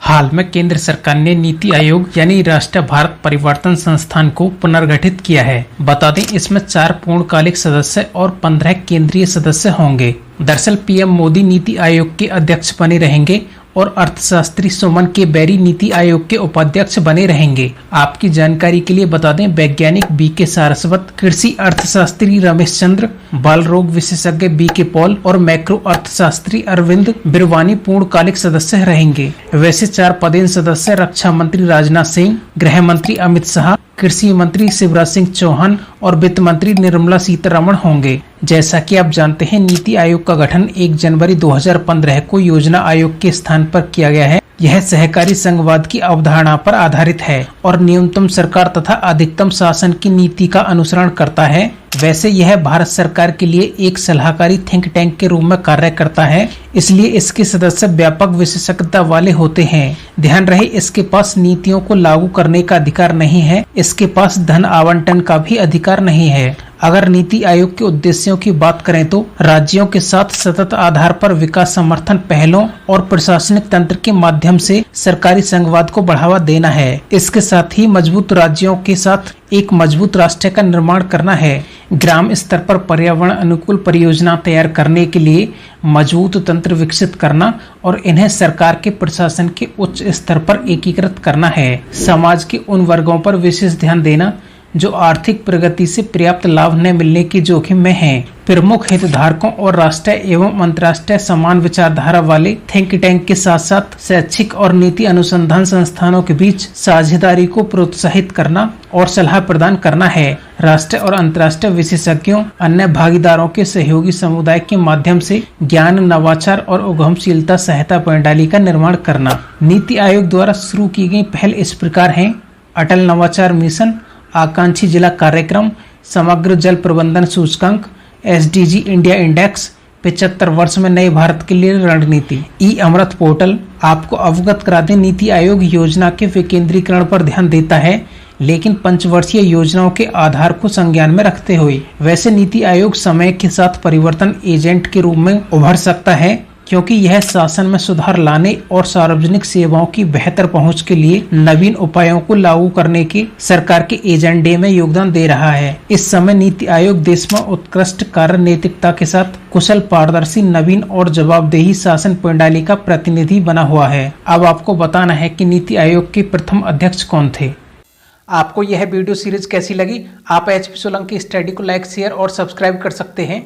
हाल में केंद्र सरकार ने नीति आयोग यानी राष्ट्रीय भारत परिवर्तन संस्थान को पुनर्गठित किया है। बता दें, इसमें 4 पूर्णकालिक सदस्य और 15 केंद्रीय सदस्य होंगे। दरअसल पीएम मोदी नीति आयोग के अध्यक्ष बने रहेंगे और अर्थशास्त्री सुमन के बेरी नीति आयोग के उपाध्यक्ष बने रहेंगे। आपकी जानकारी के लिए बता दें, वैज्ञानिक बीके सारस्वत, कृषि अर्थशास्त्री रमेश चंद्र, बाल रोग विशेषज्ञ बीके पॉल और मैक्रो अर्थशास्त्री अरविंद बिरवानी पूर्णकालिक सदस्य रहेंगे। वैसे 4 पदेन सदस्य रक्षा मंत्री राजनाथ सिंह, गृह मंत्री अमित शाह, कृषि मंत्री शिवराज सिंह चौहान और वित्त मंत्री निर्मला सीतारमण होंगे। जैसा कि आप जानते हैं, नीति आयोग का गठन 1 जनवरी 2015 को योजना आयोग के स्थान पर किया गया है। यह सहकारी संघवाद की अवधारणा पर आधारित है और न्यूनतम सरकार तथा अधिकतम शासन की नीति का अनुसरण करता है। वैसे यह भारत सरकार के लिए एक सलाहकारी थिंक टैंक के रूप में कार्य करता है, इसलिए इसके सदस्य व्यापक विशेषज्ञता वाले होते हैं। ध्यान रहे, इसके पास नीतियों को लागू करने का अधिकार नहीं है, इसके पास धन आवंटन का भी अधिकार नहीं है। अगर नीति आयोग के उद्देश्यों की बात करें तो राज्यों के साथ सतत आधार पर विकास समर्थन पहलों और प्रशासनिक तंत्र के माध्यम से सरकारी संघवाद को बढ़ावा देना है। इसके साथ ही मजबूत राज्यों के साथ एक मजबूत राष्ट्र का निर्माण करना है। ग्राम स्तर पर पर्यावरण अनुकूल परियोजना तैयार करने के लिए मजबूत तंत्र विकसित करना और इन्हें सरकार के प्रशासन के उच्च स्तर पर एकीकृत करना है। समाज के उन वर्गों पर विशेष ध्यान देना जो आर्थिक प्रगति से पर्याप्त लाभ न मिलने की जोखिम में हैं। प्रमुख हितधारकों और राष्ट्रीय एवं अंतर्राष्ट्रीय समान विचारधारा वाले थिंक टैंक के साथ साथ शैक्षिक और नीति अनुसंधान संस्थानों के बीच साझेदारी को प्रोत्साहित करना और सलाह प्रदान करना है। राष्ट्रीय और अंतर्राष्ट्रीय विशेषज्ञों, अन्य भागीदारों के सहयोगी समुदाय के माध्यम से ज्ञान, नवाचार और उद्यमशीलता सहायता प्रणाली का निर्माण करना। नीति आयोग द्वारा शुरू की गई पहल इस प्रकार है: अटल नवाचार मिशन, आकांक्षी जिला कार्यक्रम, समग्र जल प्रबंधन सूचकांक, एसडीजी इंडिया इंडेक्स, 75 वर्ष में नए भारत के लिए रणनीति, ई अमृत पोर्टल। आपको अवगत करा दें, नीति आयोग योजना के विकेंद्रीकरण पर ध्यान देता है, लेकिन पंचवर्षीय योजनाओं के आधार को संज्ञान में रखते हुए। वैसे नीति आयोग समय के साथ परिवर्तन एजेंट के रूप में उभर सकता है, क्योंकि यह शासन में सुधार लाने और सार्वजनिक सेवाओं की बेहतर पहुंच के लिए नवीन उपायों को लागू करने के सरकार के एजेंडे में योगदान दे रहा है। इस समय नीति आयोग देश में उत्कृष्ट कार्य नैतिकता के साथ कुशल, पारदर्शी, नवीन और जवाबदेही शासन प्रणाली का प्रतिनिधि बना हुआ है। अब आपको बताना है कि नीति आयोग के प्रथम अध्यक्ष कौन थे। आपको यह वीडियो सीरीज कैसी लगी? आप HP सोलंकी स्टडी को लाइक, शेयर और सब्सक्राइब कर सकते हैं।